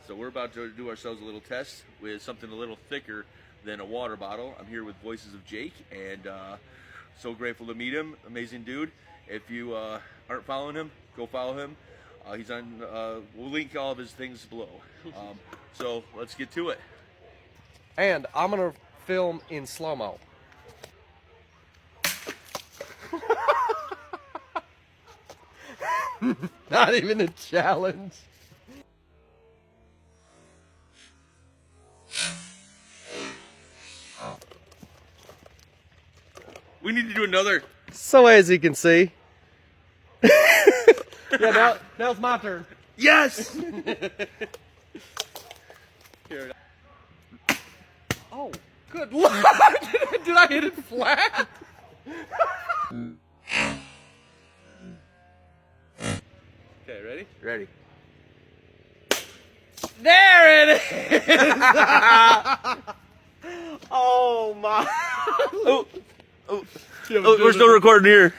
So we're about to do ourselves a little test with something a little thicker than a water bottle. I'm here with Voices of Jake, and so grateful to meet him. Amazing dude. If you aren't following him, go follow him. He's on. We'll link all of his things below. So let's get to it. And I'm gonna film in slow-mo. Not even a challenge. We need to do another. So as you can see. Yeah, now it's my turn. Yes. Here. Oh, good lord! Did I hit it flat? Okay, ready? Ready. There it is! Oh my! Oh, we're still recording here.